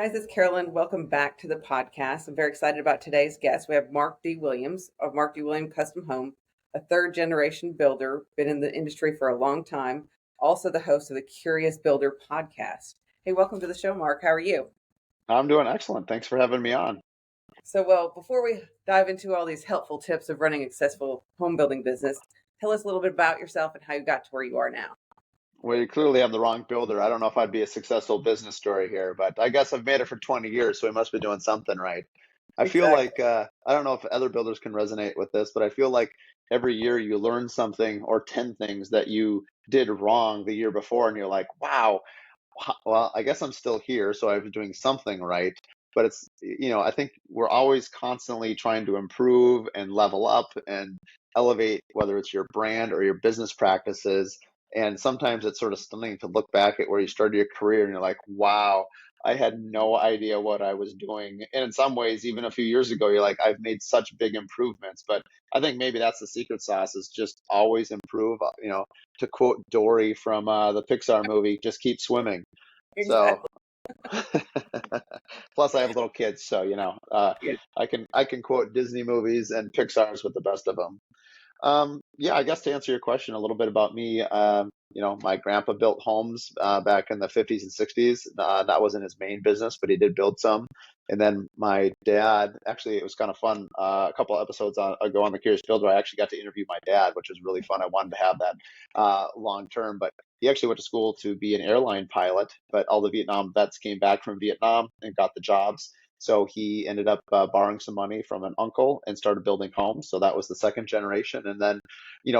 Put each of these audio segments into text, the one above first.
Guys, it's Carolyn. Welcome back to the podcast. I'm very excited about today's guest. We have Mark D. Williams of Mark D. Williams Custom Home, a third generation builder, been in the industry for a long time, also the host of the Curious Builder podcast. Hey, welcome to the show, Mark. How are you? I'm doing excellent. Thanks for having me on. So, before we dive into all these helpful tips of running a successful home building business, tell us a little bit about yourself and how you got to where you are now. Well, you clearly have the wrong builder. I don't know if I'd be a successful business story here, but I guess I've made it for 20 years, so we must be doing something right. I feel Exactly. like, I don't know if other builders can resonate with this, but I feel like every year you learn something or 10 things that you did wrong the year before, and you're like, wow, well, I guess I'm still here, so I was doing something right. But I think we're always constantly trying to improve and level up and elevate, whether it's your brand or your business practices. And sometimes it's sort of stunning to look back at where you started your career and you're like, wow, I had no idea what I was doing. And in some ways, even a few years ago, you're like, I've made such big improvements. But I think maybe that's the secret sauce is just always improve. To quote Dory from the Pixar movie, just keep swimming. So, Exactly. plus I have little kids, so Yeah. I can quote Disney movies and Pixar's with the best of them. Yeah, I guess to answer your question a little bit about me, my grandpa built homes back in the 50s and 60s. That wasn't his main business, but he did build some. And then my dad, actually, it was kind of fun. A couple episodes ago on the Curious Builder, I actually got to interview my dad, which was really fun. I wanted to have that long term, but he actually went to school to be an airline pilot. But all the Vietnam vets came back from Vietnam and got the jobs. So he ended up borrowing some money from an uncle and started building homes. So that was the second generation. And then,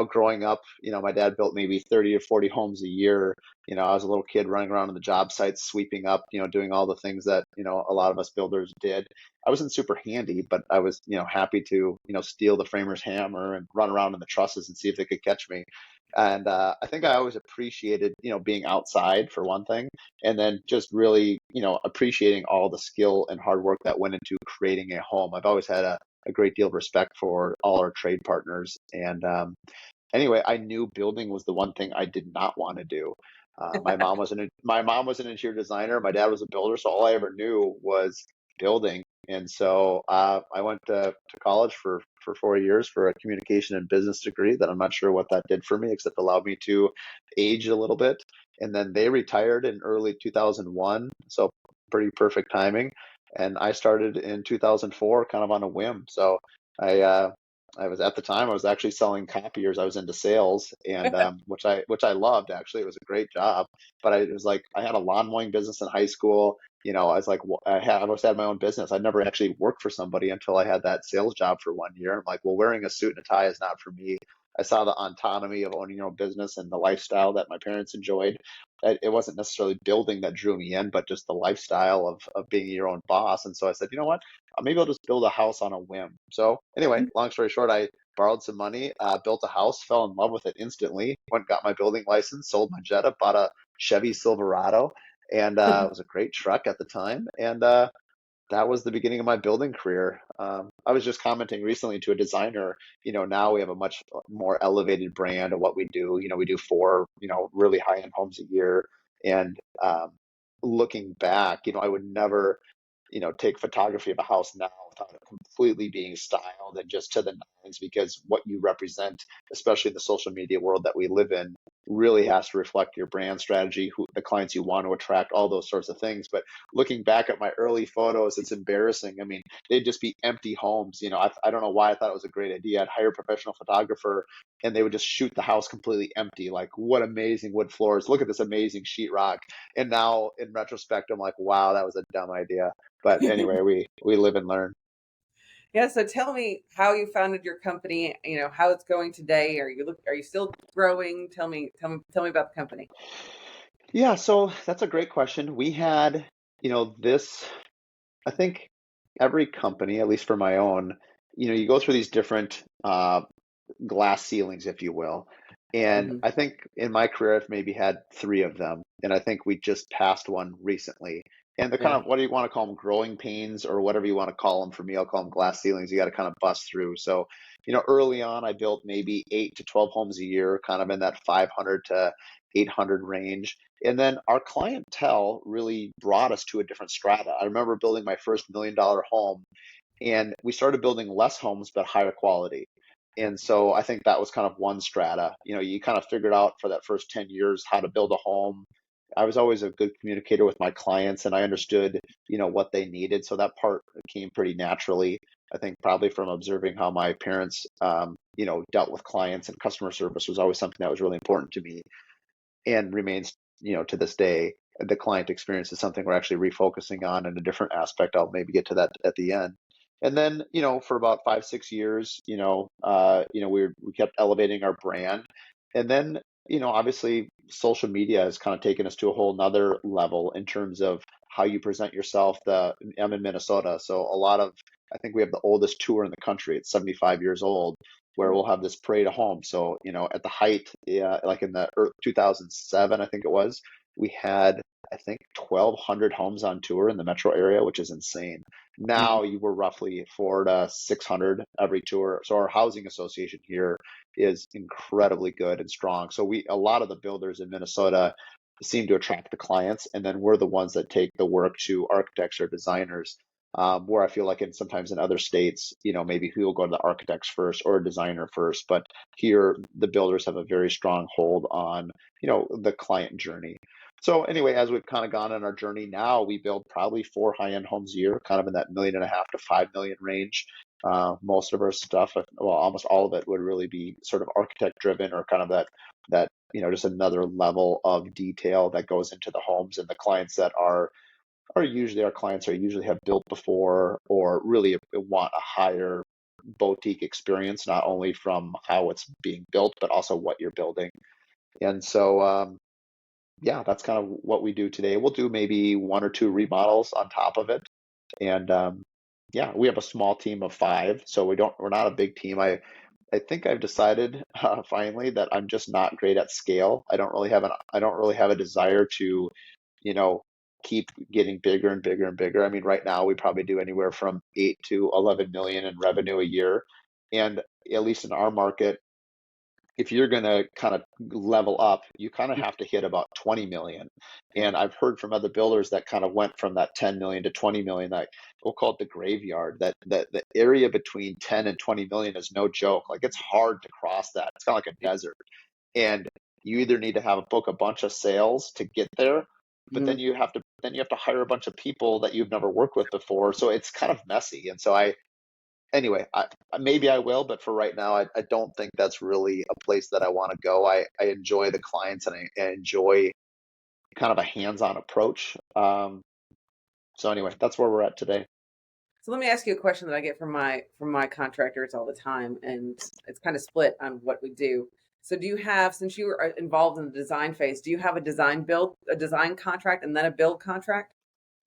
growing up, my dad built maybe 30 to 40 homes a year. I was a little kid running around on the job sites, sweeping up, doing all the things that, a lot of us builders did. I wasn't super handy, but I was, happy to, steal the framer's hammer and run around in the trusses and see if they could catch me. And I think I always appreciated, being outside for one thing, and then just really, appreciating all the skill and hard work that went into creating a home. I've always had a great deal of respect for all our trade partners. And anyway, I knew building was the one thing I did not want to do. My mom was an interior designer. My dad was a builder, so all I ever knew was building. And so I went to college for 4 years for a communication and business degree that I'm not sure what that did for me, except allowed me to age a little bit. And then they retired in early 2001, so pretty perfect timing. And I started in 2004, kind of on a whim. So I uh, I was at the time I was actually selling copiers. I was into sales, and which I loved actually. It was a great job, but it was like I had a lawn mowing business in high school. I was like, I almost had my own business. I never actually worked for somebody until I had that sales job for one year. I'm like, well, wearing a suit and a tie is not for me. I saw the autonomy of owning your own business and the lifestyle that my parents enjoyed. It wasn't necessarily building that drew me in, but just the lifestyle of being your own boss. And so I said, you know what? Maybe I'll just build a house on a whim. So anyway, long story short, I borrowed some money, built a house, fell in love with it instantly, went and got my building license, sold my Jetta, bought a Chevy Silverado, and it was a great truck at the time. And that was the beginning of my building career. I was just commenting recently to a designer, now we have a much more elevated brand of what we do. We do four, really high-end homes a year. And looking back, I would never take photography of a house now without it completely being styled and just to the nines, because what you represent, especially in the social media world that we live in, really has to reflect your brand strategy, who the clients you want to attract, all those sorts of things. But looking back at my early photos, it's embarrassing. I mean, they'd just be empty homes. I don't know why I thought it was a great idea. I'd hire a professional photographer and they would just shoot the house completely empty. Like, what amazing wood floors. Look at this amazing sheetrock. And now in retrospect, I'm like, wow, that was a dumb idea. But anyway, we live and learn. Yeah, so tell me how you founded your company, how it's going today. Are you still growing? Tell me about the company. Yeah, so that's a great question. We had, this, I think every company, at least for my own, you go through these different glass ceilings, if you will. And Hmm. I think in my career, I've maybe had three of them. And I think we just passed one recently. And the kind Yeah. of, what do you want to call them, growing pains or whatever you want to call them. For me, I'll call them glass ceilings. You got to kind of bust through. So early on, I built maybe 8 to 12 homes a year, kind of in that 500 to 800 range. And then our clientele really brought us to a different strata. I remember building my first $1 million home, and we started building less homes but higher quality. And so I think that was kind of one strata. You kind of figured out for that first 10 years how to build a home. I was always a good communicator with my clients, and I understood, what they needed. So that part came pretty naturally. I think probably from observing how my parents, dealt with clients, and customer service was always something that was really important to me and remains, to this day. The client experience is something we're actually refocusing on in a different aspect. I'll maybe get to that at the end. And then, for about 5, 6 years, we kept elevating our brand. And then, obviously social media has kind of taken us to a whole nother level in terms of how you present yourself. I'm in Minnesota, so I think we have the oldest tour in the country. It's 75 years old, where we'll have this parade of homes. So, at the height, yeah, like in the 2007, I think it was, we had, I think, 1,200 homes on tour in the metro area, which is insane. Mm. Now you were roughly 4 to 600 every tour. So our housing association here is incredibly good and strong. So a lot of the builders in Minnesota seem to attract the clients, and then we're the ones that take the work to architects or designers. Where I feel like sometimes in other states, maybe we will go to the architects first or a designer first, but here the builders have a very strong hold on, the client journey. So anyway, as we've kind of gone on our journey now, we build probably 4 high-end homes a year, kind of in that 1.5 million to 5 million range. Most of our stuff, well, almost all of it would really be sort of architect driven, or kind of that just another level of detail that goes into the homes. And the clients that are usually our clients are usually have built before, or really want a higher boutique experience, not only from how it's being built, but also what you're building. And so, yeah, that's kind of what we do today. We'll do maybe 1 or 2 remodels on top of it. And yeah, we have a small team of 5, so we're not a big team. I think I've decided finally that I'm just not great at scale. I don't really have a desire to, you know, keep getting bigger and bigger and bigger. I mean, right now we probably do anywhere from 8 to 11 million in revenue a year. And at least in our market, if you're going to kind of level up, you kind of have to hit about 20 million. And I've heard from other builders that kind of went from that 10 million to 20 million, that we'll call it the graveyard, that the area between 10 and 20 million is no joke. Like, it's hard to cross that. It's kind of like a desert. And you either need to have a book a bunch of sales to get there, but Mhm. then you have to hire a bunch of people that you've never worked with before. So it's kind of messy. And so anyway, maybe I will, but for right now, I don't think that's really a place that I want to go. I enjoy the clients, and I enjoy kind of a hands-on approach. So anyway, that's where we're at today. So let me ask you a question that I get from my contractors all the time, and it's kind of split on what we do. So do you have, since you were involved in the design phase, do you have a design contract and then a build contract?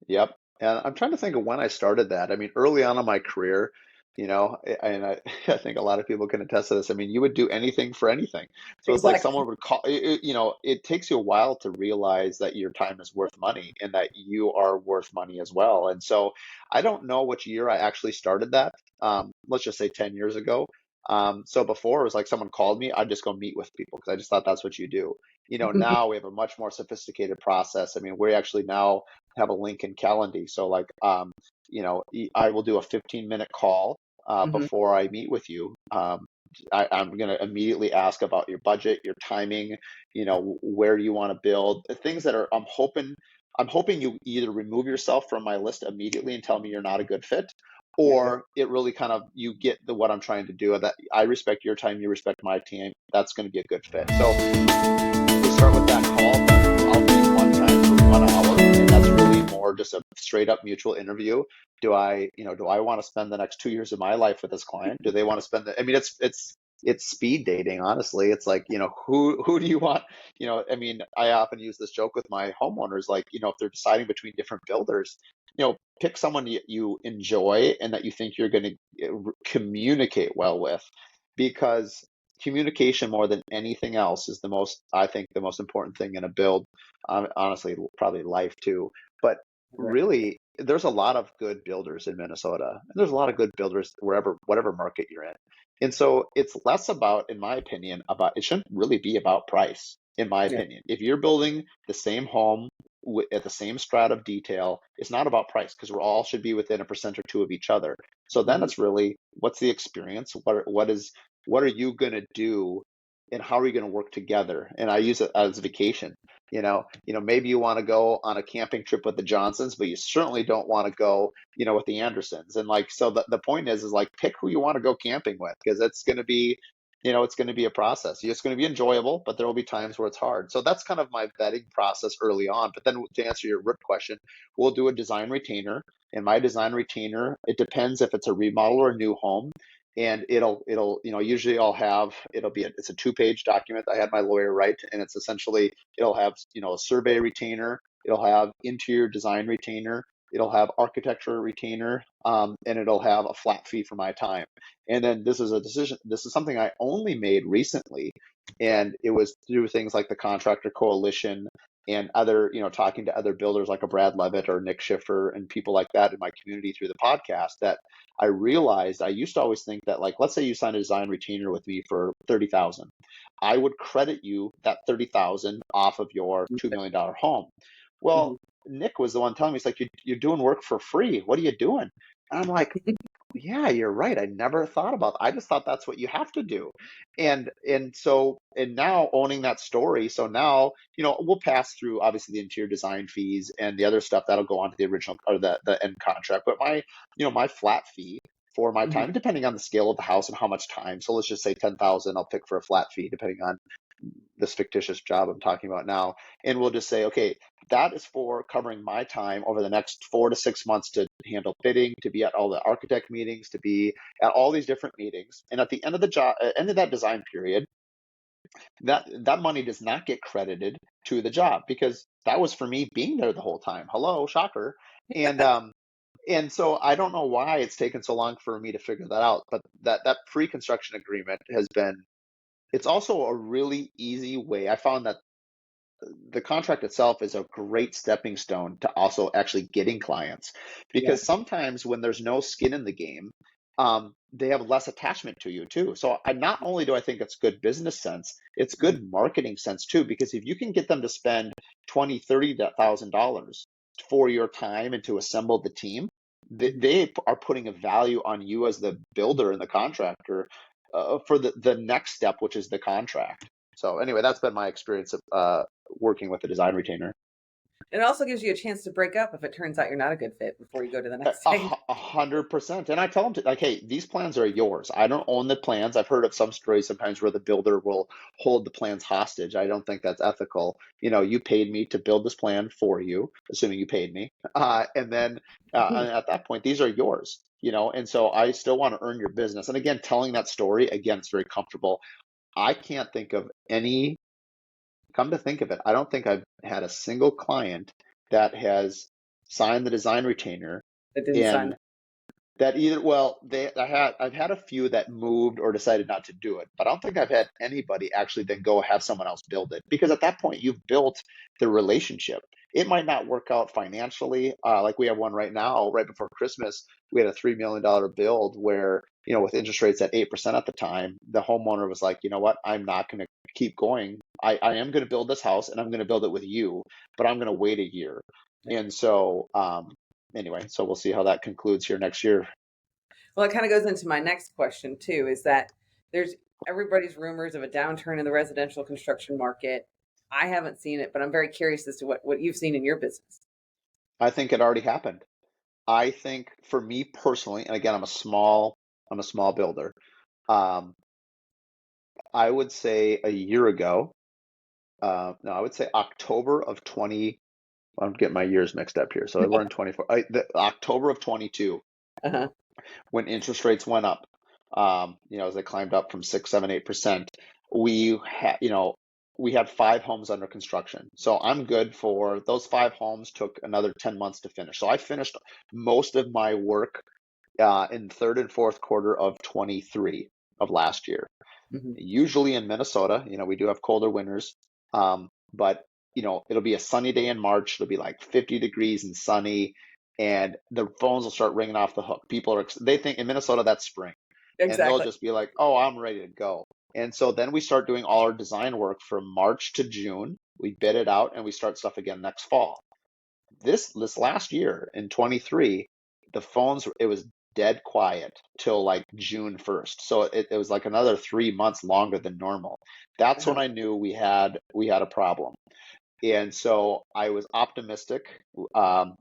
Yep. And I'm trying to think of when I started that. I mean, early on in my career, and I think a lot of people can attest to this. I mean, you would do anything for anything. So it's like Exactly. someone would call, it takes you a while to realize that your time is worth money and that you are worth money as well. And so I don't know which year I actually started that. Let's just say 10 years ago. So before, it was like someone called me, I'd just go meet with people because I just thought that's what you do. Now we have a much more sophisticated process. I mean, we actually now have a link in Calendly. So like, I will do a 15-minute call Hmm. before I meet with you. I'm going to immediately ask about your budget, your timing, where you want to build, things that I'm hoping you either remove yourself from my list immediately and tell me you're not a good fit, There you go. or it really kind of, you get what I'm trying to do, that I respect your time, you respect my time. That's going to be a good fit. So we start with that call. I'll meet one time for 1 hour, and that's really more just a straight up mutual interview. Do I want to spend the next 2 years of my life with this client? Do they want to spend I mean, it's speed dating, honestly. It's like, who do you want? I mean, I often use this joke with my homeowners, like, if they're deciding between different builders, pick someone you enjoy and that you think you're going to communicate well with, because communication, more than anything else, is I think, the most important thing in a build. Honestly, probably life too. But Right. really, there's a lot of good builders in Minnesota, and there's a lot of good builders whatever market you're in. And so it's less about, in my opinion, about it shouldn't really be about price, in my Yeah. opinion. If you're building the same home at the same strata of detail, it's not about price because we all should be within a percent or two of each other. So then Mhm. it's really what's the experience? What are you gonna do and how are you gonna work together? And I use it as vacation. Maybe you want to go on a camping trip with the Johnsons, but you certainly don't want to go with the Andersons. And like, so the point is like, pick who you want to go camping with because it's going to be, it's going to be a process. It's going to be enjoyable, but there will be times where it's hard. So that's kind of my vetting process early on. But then to answer your RIP question, we'll do a design retainer. And my design retainer, it depends if it's a remodel or a new home. And usually it's a 2-page document I had my lawyer write, and it's essentially, it'll have, a survey retainer, it'll have interior design retainer, it'll have architecture retainer, and it'll have a flat fee for my time. And then this is something I only made recently, and it was through things like the Contractor Coalition and other, talking to other builders like a Brad Levitt or Nick Schiffer and people like that in my community through the podcast, that I realized I used to always think that, like, let's say you sign a design retainer with me for 30,000, I would credit you that 30,000 off of your $2 million home. Well, Mhm. Nick was the one telling me, he's like, you're doing work for free. What are you doing? And I'm like, yeah, you're right. I never thought about that. I just thought that's what you have to do. And now owning that story. So now, we'll pass through obviously the interior design fees and the other stuff that'll go on to the original or the end contract. But my flat fee for my Mhm. time, depending on the scale of the house and how much time. So let's just say 10,000, I'll pick for a flat fee, depending on this fictitious job I'm talking about now. And we'll just say, okay, that is for covering my time over the next 4 to 6 months to handle bidding, to be at all the architect meetings, to be at all these different meetings. And at the end of the job, end of that design period, that money does not get credited to the job because that was for me being there the whole time. Hello, shocker. And so I don't know why it's taken so long for me to figure that out, but that pre-construction agreement has been, it's also a really easy way. I found that the contract itself is a great stepping stone to also actually getting clients, Yeah. because sometimes when there's no skin in the game, they have less attachment to you too. So not only do I think it's good business sense, it's Mhm. good marketing sense too, because if you can get them to spend 20, 30,000 dollars for your time and to assemble the team, Mhm. they are putting a value on you as the builder and the contractor, for the next step, which is the contract. So anyway, that's been my experience of working with a design retainer. It also gives you a chance to break up if it turns out you're not a good fit before you go to the A, next a stage. hu- 100%. And I tell them to, like, hey, these plans are yours. I don't own the plans. I've heard of some stories sometimes where the builder will hold the plans hostage. I don't think that's ethical. You paid me to build this plan for you, assuming you paid me. And then and at that point, these are yours. And so I still want to earn your business. And again, telling that story, again, it's very comfortable. I can't think of any, come to think of it, I don't think I've had a single client that has signed the design retainer That didn't sign and up. that either, well, I've had a few that moved or decided not to do it, but I don't think I've had anybody actually then go have someone else build it, because at that point you've built the relationship. It might not work out financially. Like we have one right now, right before Christmas, we had a $3 million build where, with interest rates at 8% at the time, the homeowner was like, you know what, I'm not going to keep going. I am going to build this house and I'm going to build it with you, but I'm going to wait a year. And so, anyway, so we'll see how that concludes here next year. Well, it kind of goes into my next question too, is that there's everybody's rumors of a downturn in the residential construction market. I haven't seen it, but I'm very curious as to what you've seen in your business. I think it already happened. I think for me personally, and again, I'm a small builder. Um, I would say a year ago, no, I would say October of 20, I'm getting my years mixed up here. So we're in 24, October of 22, Uh-huh. when interest rates went up, as they climbed up from 6, 7, 8%, we had 5 homes under construction. So I'm good for those 5 homes, took another 10 months to finish. So I finished most of my work in third and fourth quarter of 23 of last year. Hmm. Usually in Minnesota, we do have colder winters, but it'll be a sunny day in March. It'll be like 50 degrees and sunny, and the phones will start ringing off the hook. They think in Minnesota that's spring. and they'll Exactly. just be like, oh, I'm ready to go. And so then we start doing all our design work from March to June. We bid it out and we start stuff again next fall. This last year in 23, the phones, it was dead quiet till like June 1st. So it was like another 3 months longer than normal. That's when Uh-huh. I knew we had a problem. And so I was optimistic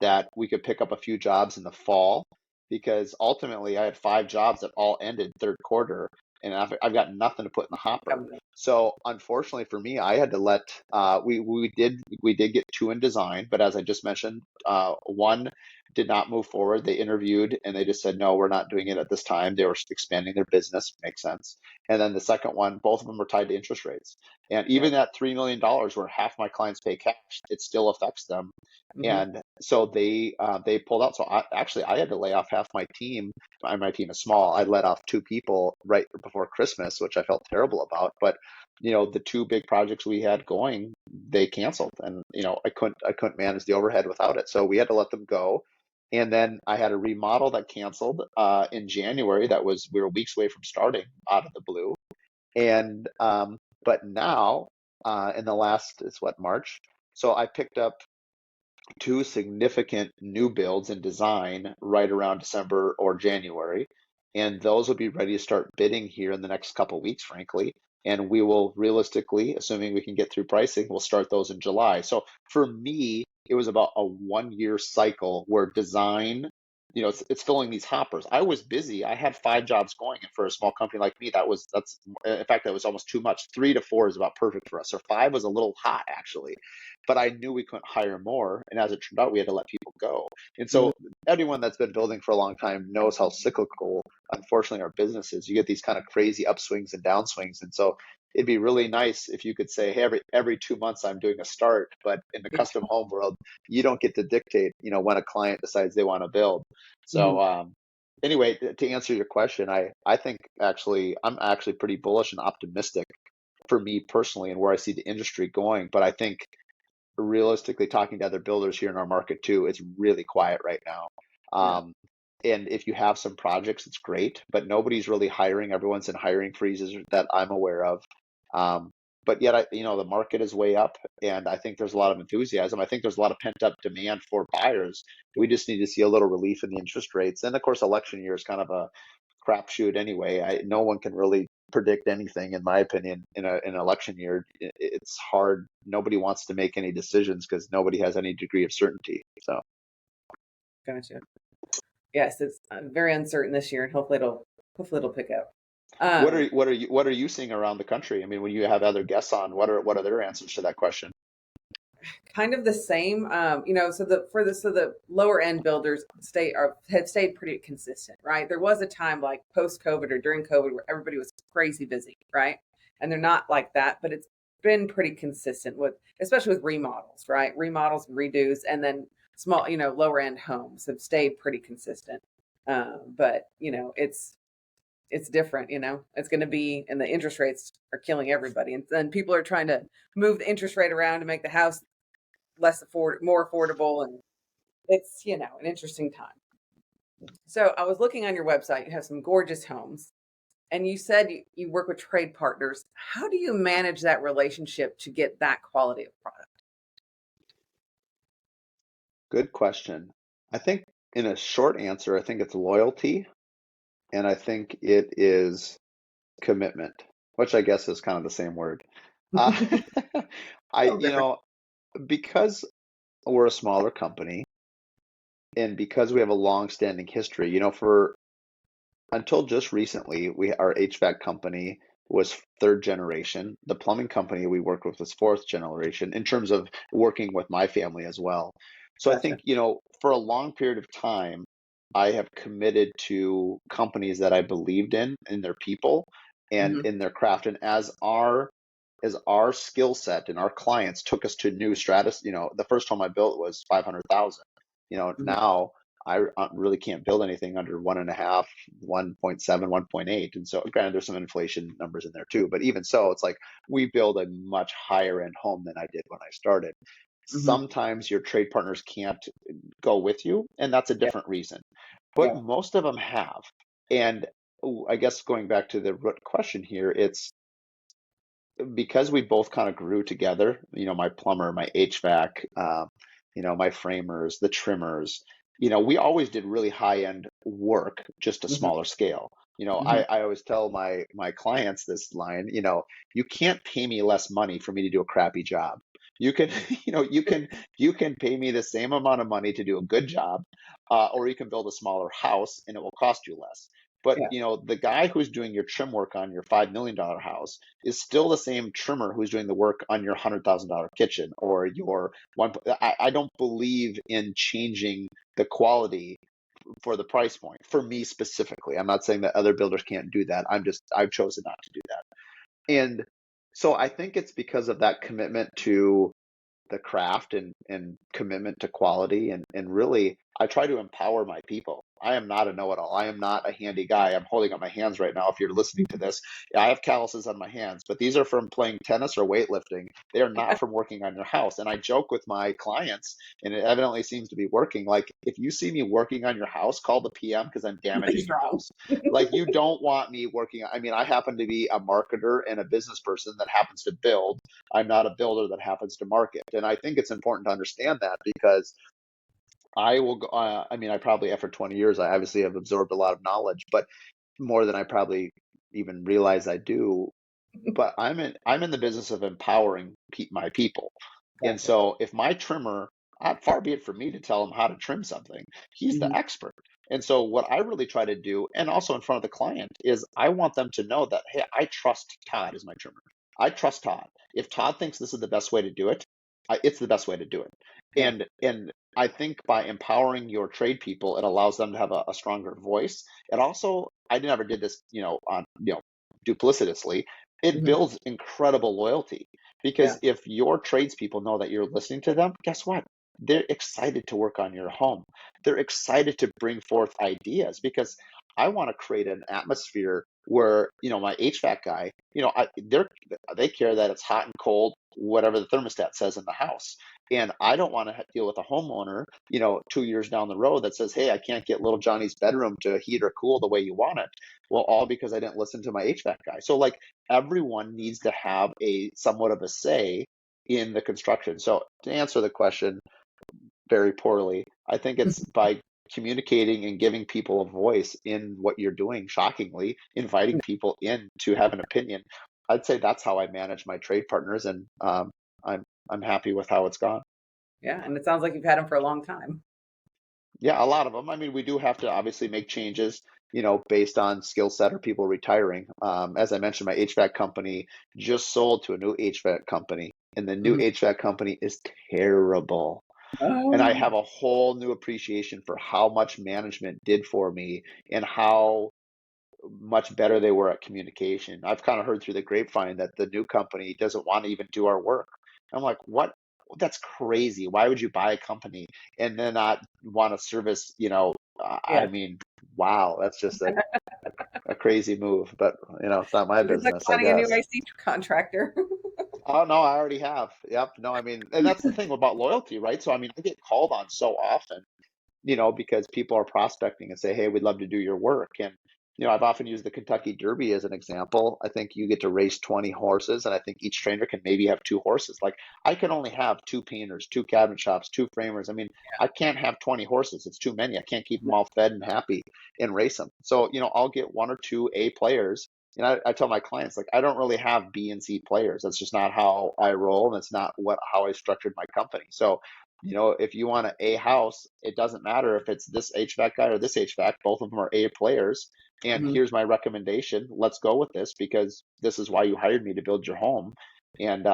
that we could pick up a few jobs in the fall, because ultimately I had 5 jobs that all ended third quarter, and I've got nothing to put in the hopper. Um, So unfortunately for me, I had to let we did get 2 in design, but as I just mentioned, one did not move forward. They interviewed and they just said, no, we're not doing it at this time. They were expanding their business, makes sense. And then the second one, both of them were tied to interest rates. And yeah. even at $3 million, where half my clients pay cash, it still affects them. Hmm. And so they pulled out. So I had to lay off half my team. My team is small. I let off 2 people right before Christmas, which I felt terrible about. But the 2 big projects we had going, they canceled, and I couldn't manage the overhead without it. So we had to let them go. And then I had a remodel that canceled in January. We were weeks away from starting out of the blue. And but now, in the last, it's what, March? So I picked up 2 significant new builds in design right around December or January, and those will be ready to start bidding here in the next couple of weeks, frankly. And we will realistically, assuming we can get through pricing, we'll start those in July. So for me, it was about a 1 year cycle where design, it's filling these hoppers. I was busy. I had 5 jobs going, and for a small company like me, that's in fact that was almost too much. 3 to 4 is about perfect for us. So 5 was a little hot actually, but I knew we couldn't hire more. And as it turned out, we had to let people go. And Hmm. so anyone that's been building for a long time knows how cyclical, unfortunately, our business is. You get these kind of crazy upswings and downswings. And so it'd be really nice if you could say, hey, every 2 months I'm doing a start. But in the custom home world, you don't get to dictate, when a client decides they want to build. Hmm. So anyway, to answer your question, I think actually I'm actually pretty bullish and optimistic for me personally and where I see the industry going. But I think realistically, talking to other builders here in our market too, it's really quiet right now. Yeah. Um, and if you have some projects, it's great, but nobody's really hiring. Everyone's in hiring freezes that I'm aware of. Um, but yet, the market is way up, and I think there's a lot of enthusiasm. I think there's a lot of pent up demand for buyers. We just need to see a little relief in the interest rates. And of course, election year is kind of a crapshoot anyway. No one can really predict anything, in my opinion, in an election year. It's hard. Nobody wants to make any decisions because nobody has any degree of certainty. So, Gotcha. Yes, it's very uncertain this year, and hopefully it'll pick up. what are Um, what are you seeing around the country? I mean, when you have other guests on, what are their answers to that question? Kind of the same. So the lower end builders have stayed pretty consistent, right? There was a time like post COVID or during COVID where everybody was crazy busy, right? And they're not like that, but it's been pretty consistent with, especially with remodels, right? Remodels and redos, and then small, lower end homes have stayed pretty consistent. But it's different, it's going to be, and the interest rates are killing everybody, and then people are trying to move the interest rate around to make the house more affordable, and it's an interesting time. So I was looking on your website. You have some gorgeous homes, and you said you work with trade partners. How do you manage that relationship to get that quality of product? Good question. I think in a short answer, I think it's loyalty, and I think it is commitment, which I guess is kind of the same word. Uh, A I, little different. because we're a smaller company and because we have a long-standing history, for until just recently, our HVAC company was third generation. The plumbing company we worked with was fourth generation in terms of working with my family as well. So I Gotcha. think, for a long period of time, I have committed to companies that I believed in their people and Hmm. in their craft. And as our skill set and our clients took us to new stratus, the first home I built was 500,000. Hmm. Now I really can't build anything under 1.5, 1.7, 1.8. And so granted, there's some inflation numbers in there too, but even so, it's like we build a much higher end home than I did when I started. Hmm. Sometimes your trade partners can't go with you, and that's a Yeah. different reason. But Yeah. most of them have. And I guess going back to the root question here, it's because we both kind of grew together, my plumber, my HVAC, my framers, the trimmers, we always did really high end work, just a Hmm. smaller scale. Hmm. I always tell my clients this line, you can't pay me less money for me to do a crappy job. You can, you can pay me the same amount of money to do a good job, or you can build a smaller house and it will cost you less. But Yeah. the guy who's doing your trim work on your $5 million house is still the same trimmer who's doing the work on your $100,000 kitchen or your one. I don't believe in changing the quality for the price point for me specifically. I'm not saying that other builders can't do that. I've chosen not to do that. And so I think it's because of that commitment to the craft and commitment to quality and really I try to empower my people. I am not a know-it-all. I am not a handy guy. I'm holding up my hands right now if you're listening to this. I have calluses on my hands, but these are from playing tennis or weightlifting. They are not from working on your house. And I joke with my clients, and it evidently seems to be working. Like, if you see me working on your house, call the PM because I'm damaging Something's your wrong. house. Like, you don't want me working. I mean, I happen to be a marketer and a business person that happens to build. I'm not a builder that happens to market. And I think it's important to understand that because I will go, I mean, I probably, after 20 years, I obviously have absorbed a lot of knowledge, but more than I probably even realize I do. But I'm in the business of empowering my people. And Gotcha. so if my trimmer, far be it for me to tell him how to trim something, he's the Hmm. expert. And so what I really try to do, and also in front of the client, is I want them to know that, hey, I trust Todd as my trimmer. I trust Todd. If Todd thinks this is the best way to do it, it's the best way to do it. Yeah. And I think by empowering your trade people, it allows them to have a stronger voice. It also, I never did this, on duplicitously. It Hmm. builds incredible loyalty Yeah. because if your tradespeople know that you're listening to them, guess what? They're excited to work on your home. They're excited to bring forth ideas because I want to create an atmosphere where, my HVAC guy, they care that it's hot and cold, whatever the thermostat says in the house. And I don't want to deal with a homeowner, 2 years down the road that says, hey, I can't get little Johnny's bedroom to heat or cool the way you want it. Well, all because I didn't listen to my HVAC guy. So, like, everyone needs to have a somewhat of a say in the construction. So to answer the question very poorly, I think it's by communicating and giving people a voice in what you're doing, shockingly, inviting people in to have an opinion. I'd say that's how I manage my trade partners, and I'm happy with how it's gone. Yeah. And it sounds like you've had them for a long time. Yeah, a lot of them. I mean, we do have to obviously make changes, based on skill set or people retiring. As I mentioned, my HVAC company just sold to a new HVAC company, and the new Hmm. HVAC company is terrible. And I Oh, have a whole new appreciation for how much management did for me and how much better they were at communication. I've kind of heard through the grapevine that the new company doesn't want to even do our work. I'm like, what? That's crazy. Why would you buy a company and then not want to service? I yeah. mean, wow, that's just a crazy move. But it's not my It's like business, I finding a new guess. AC contractor. Oh no, I already have. Yep. No, I mean, and that's the thing about loyalty, right? So I mean, I get called on so often, because people are prospecting and say, hey, we'd love to do your work. And, I've often used the Kentucky Derby as an example. I think you get to race 20 horses, and I think each trainer can maybe have two horses. Like, I can only have two painters, two cabinet shops, two framers. I mean, I can't have 20 horses. It's too many. I can't keep them all fed and happy and race them. So, I'll get one or two A players. And I tell my clients, like, I don't really have B and C players. That's just not how I roll. And it's not how I structured my company. So, if you want a house, it doesn't matter if it's this HVAC guy or this HVAC, both of them are A players. And Hmm. here's my recommendation. Let's go with this because this is why you hired me to build your home. And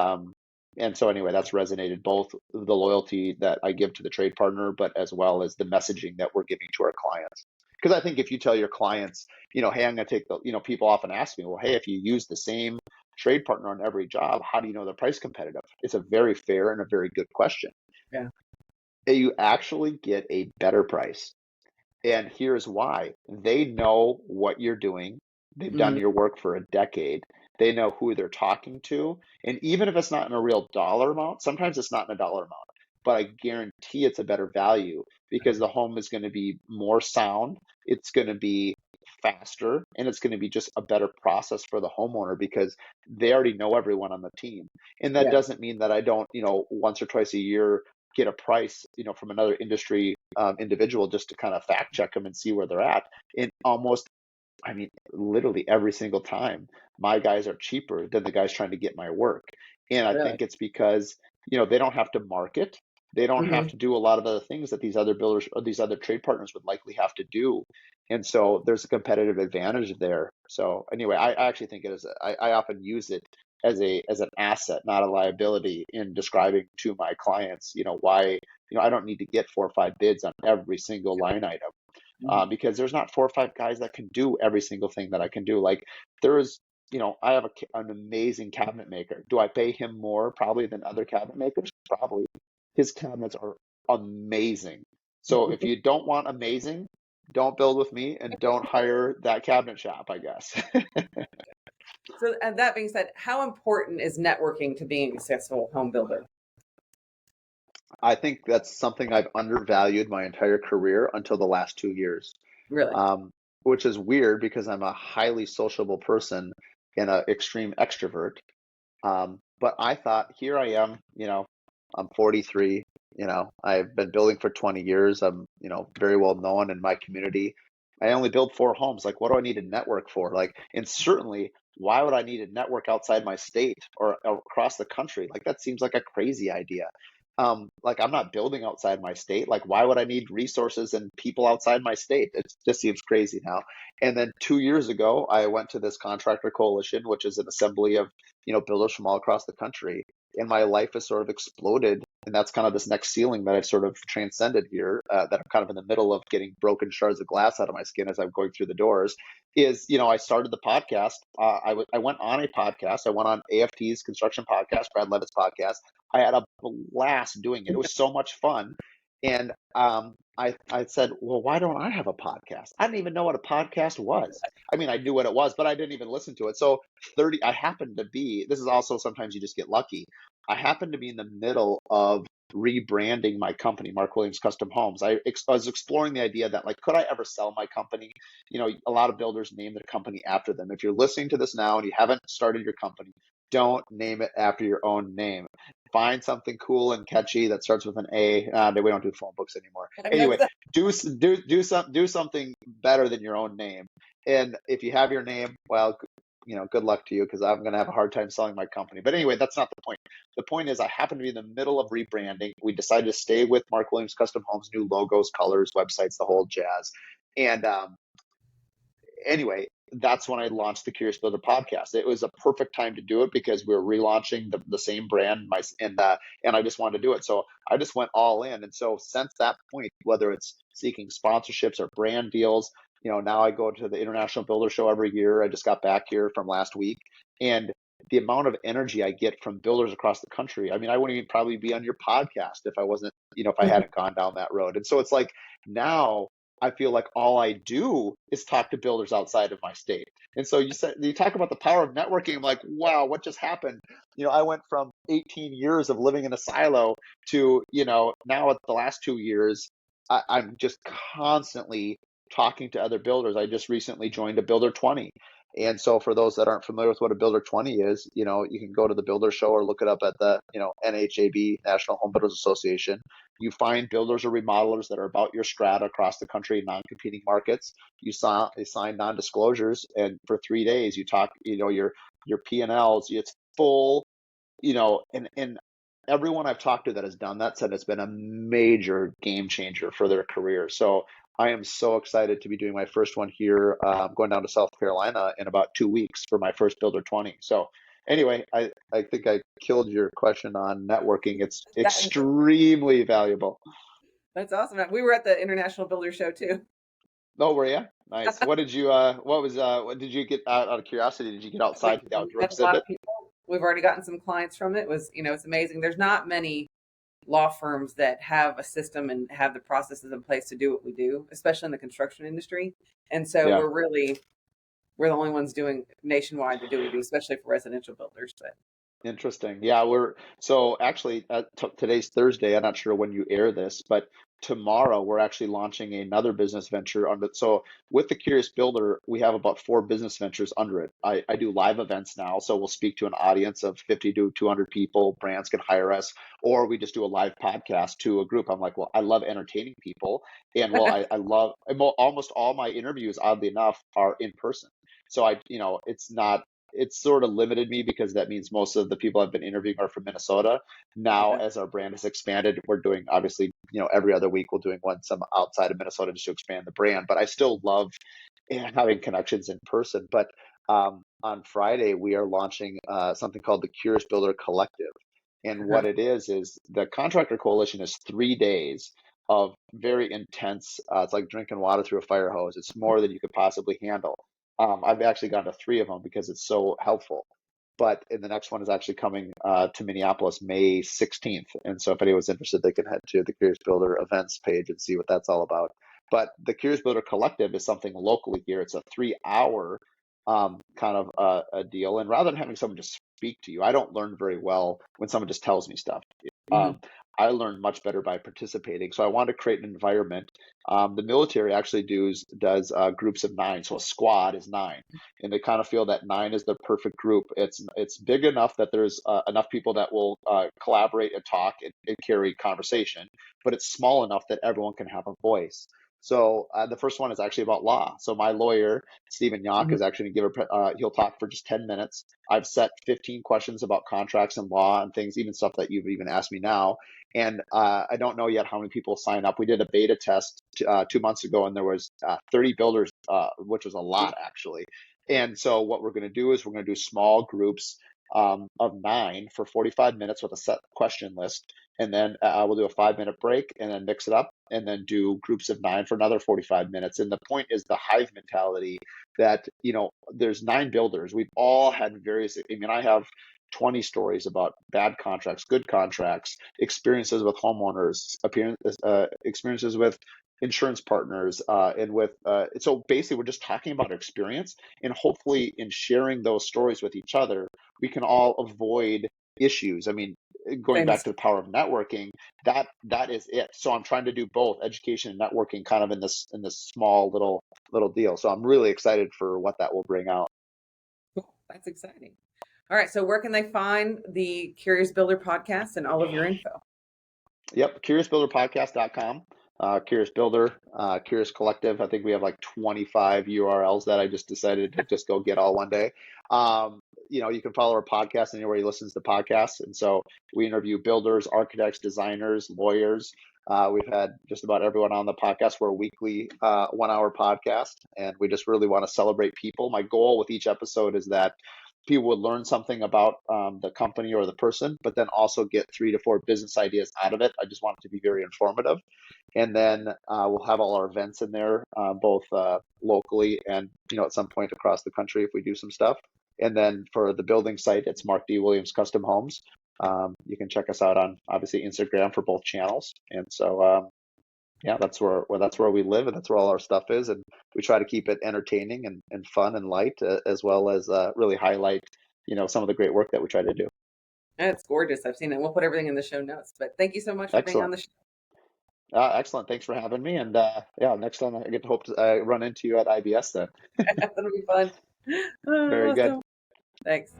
so anyway, that's resonated both the loyalty that I give to the trade partner, but as well as the messaging that we're giving to our clients. Because I think if you tell your clients, hey, I'm going to take people often ask me, well, hey, if you use the same trade partner on every job, how do you know they're price competitive? It's a very fair and a very good question. Yeah. You actually get a better price. And here's why. They know what you're doing. They've done Hmm. your work for a decade. They know who they're talking to. And even if it's not in a real dollar amount, sometimes it's not in a dollar amount, but I guarantee it's a better value because the home is going to be more sound. It's going to be faster, and it's going to be just a better process for the homeowner because they already know everyone on the team. And that Yeah. doesn't mean that I don't, once or twice a year get a price, from another industry individual just to kind of fact check them and see where they're at. And almost, I mean, literally every single time, my guys are cheaper than the guys trying to get my work. And I Really. think it's because, they don't have to market. They don't have Hmm. to do a lot of other things that these other builders or these other trade partners would likely have to do. And so there's a competitive advantage there. So anyway, I actually think it is, I often use it as an asset, not a liability in describing to my clients, why, I don't need to get 4 or 5 bids on every single line item because there's not 4 or 5 guys that can do every single thing that I can do. Like there is, I have an amazing cabinet maker. Do I pay him more probably than other cabinet makers? Probably. His cabinets are amazing. So if you don't want amazing, don't build with me and don't hire that cabinet shop, I guess. So, and that being said, how important is networking to being a successful home builder? I think that's something I've undervalued my entire career until the last 2 years, Really? um, which is weird because I'm a highly sociable person and an extreme extrovert. But I thought, here I am, I'm 43, I've been building for 20 years. I'm, very well known in my community. I only build 4 homes. Like, what do I need a network for? Like, and certainly, why would I need a network outside my state or across the country? Like, that seems like a crazy idea. Like, I'm not building outside my state. Like, why would I need resources and people outside my state? It just seems crazy now. And then 2 years ago, I went to this contractor coalition, which is an assembly of builders from all across the country. And my life has sort of exploded. And that's kind of this next ceiling that I've sort of transcended here, that I'm kind of in the middle of getting broken shards of glass out of my skin as I'm going through the doors. Is, I started the podcast. I went on a podcast. I went on AFT's construction podcast, Brad Levitt's podcast. I had a blast doing it. It was so much fun. And I said, well, why don't I have a podcast? I didn't even know what a podcast was. I mean, I knew what it was, but I didn't even listen to it. So I happened to be, this is also sometimes you just get lucky. I happened to be in the middle of rebranding my company, Mark Williams Custom Homes. I was exploring the idea that, like, could I ever sell my company? A lot of builders name their company after them. If you're listening to this now and you haven't started your company, don't name it after your own name. Find something cool and catchy that starts with an A. We don't do phone books anymore. I know Anyway, exactly. do something better than your own name. And if you have your name, well, good luck to you because I'm going to have a hard time selling my company. But anyway, that's not the point. The point is, I happen to be in the middle of rebranding. We decided to stay with Mark Williams Custom Homes, new logos, colors, websites, the whole jazz. And anyway, that's when I launched the Curious Builder podcast. It was a perfect time to do it because we were relaunching the same brand, and I just wanted to do it. So I just went all in. And so since that point, whether it's seeking sponsorships or brand deals, now I go to the International Builder Show every year. I just got back here from last week, and the amount of energy I get from builders across the country. I mean, I wouldn't even probably be on your podcast if I wasn't, if I hadn't gone down that road. And so it's like now I feel like all I do is talk to builders outside of my state. And so you talk about the power of networking. I'm like, wow, what just happened? I went from 18 years of living in a silo to, now at the last 2 years, I'm just constantly talking to other builders. I just recently joined a Builder 20. And so for those that aren't familiar with what a Builder 20 is, you can go to the Builder Show or look it up at the, NHAB, National Home Builders Association. You find builders or remodelers that are about your strata across the country, non-competing markets. You sign non-disclosures, and for 3 days you talk, your P&Ls. It's full, and everyone I've talked to that has done that said it's been a major game changer for their career. So I am so excited to be doing my first one here. Going down to South Carolina in about 2 weeks for my first Builder 20. So anyway, I think I killed your question on networking. It's That, extremely valuable. that's awesome. We were at the International Builder Show too. Oh, were you? Nice. What did you get out of curiosity? Did you get outside to the We outdoor met a lot exhibit? of people. We've already gotten some clients from it. It was, it's amazing. There's not many law firms that have a system and have the processes in place to do what we do, especially in the construction industry. And so Yeah. we're the only ones doing nationwide to do what we do, especially for residential builders. But Interesting. Yeah, so actually today's Thursday. I'm not sure when you air this, but tomorrow we're actually launching another business venture under. So with the Curious Builder, we have about four business ventures under it. I do live events now, so we'll speak to an audience of 50 to 200 people. Brands can hire us, or we just do a live podcast to a group. I'm like, well, I love entertaining people, and well, I love almost all my interviews, oddly enough, are in person. So it's sort of limited me because that means most of the people I've been interviewing are from Minnesota. Now, Yeah. as our brand has expanded, we're doing obviously, every other week we'll doing one some outside of Minnesota just to expand the brand. But I still love having connections in person. But on Friday, we are launching something called the Curious Builder Collective. And Uh-huh. what it is the Contractor Coalition is 3 days of very intense, it's like drinking water through a fire hose. It's more than you could possibly handle. I've actually gone to three of them because it's so helpful. But and the next one is actually coming to Minneapolis May 16th. And so if anyone's interested, they can head to the Curious Builder events page and see what that's all about. But the Curious Builder Collective is something locally here. It's a 3 hour kind of a deal. And rather than having someone just speak to you, I don't learn very well when someone just tells me stuff. Hmm. Um, I learn much better by participating. So I wanted to create an environment. The military actually does groups of nine. So a squad is nine, and they kind of feel that nine is the perfect group. It's big enough that there's enough people that will collaborate and talk and carry conversation, but it's small enough that everyone can have a voice. So the first one is actually about law. So my lawyer, Stephen Yonk, Hmm. is actually going to he'll talk for just 10 minutes. I've set 15 questions about contracts and law and things, even stuff that you've even asked me now. And I don't know yet how many people sign up. We did a beta test 2 months ago, and there was 30 builders, which was a lot actually. And so what we're going to do is we're going to do small groups of nine for 45 minutes with a set question list, and then we'll do a 5 minute break and then mix it up and then do groups of nine for another 45 minutes. And the point is the hive mentality that, there's nine builders. We've all had various, I mean, I have 20 stories about bad contracts, good contracts, experiences with homeowners, experiences with insurance partners, and with, so basically we're just talking about our experience, and hopefully in sharing those stories with each other, we can all avoid issues. I mean, going back Famous. to the power of networking, that is it. So I'm trying to do both education and networking kind of in this small little deal. So I'm really excited for what that will bring out. Cool. That's exciting. All right. So where can they find the Curious Builder podcast and all of your info? Yep, curiousbuilderpodcast.com. Curious Builder, Curious Collective. I think we have like 25 URLs that I just decided to just go get all one day. You can follow our podcast anywhere you listen to podcasts. And so we interview builders, architects, designers, lawyers. We've had just about everyone on the podcast. We're a weekly 1 hour podcast, and we just really want to celebrate people. My goal with each episode is that people would learn something about the company or the person, but then also get 3 to 4 business ideas out of it. I just want it to be very informative. And then we'll have all our events in there, both locally and at some point across the country if we do some stuff. And then for the building site, it's Mark D. Williams Custom Homes. You can check us out on obviously Instagram for both channels. And so yeah, that's where we live, and that's where all our stuff is, and we try to keep it entertaining and fun and light, as well as really highlight some of the great work that we try to do. It's gorgeous. I've seen it. We'll put everything in the show notes. But thank you so much for being on Excellent. the show. Excellent, thanks for having me, and yeah, next time I get to hope to run into you at IBS then. That'll be fun. Very good. Awesome. Thanks.